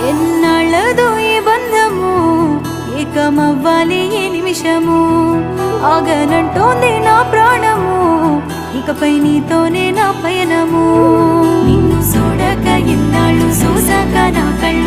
ఎన్నాళ్ళదో ఈ బంధము ఏకమవ్వాలి ఏ నిమిషము ఆగనంటోంది నా ప్రాణము ఇకపై నీతోనే నా పయనము నిన్ను చూడక ఇన్నాళ్ళు చూసాక నా కళ్ళు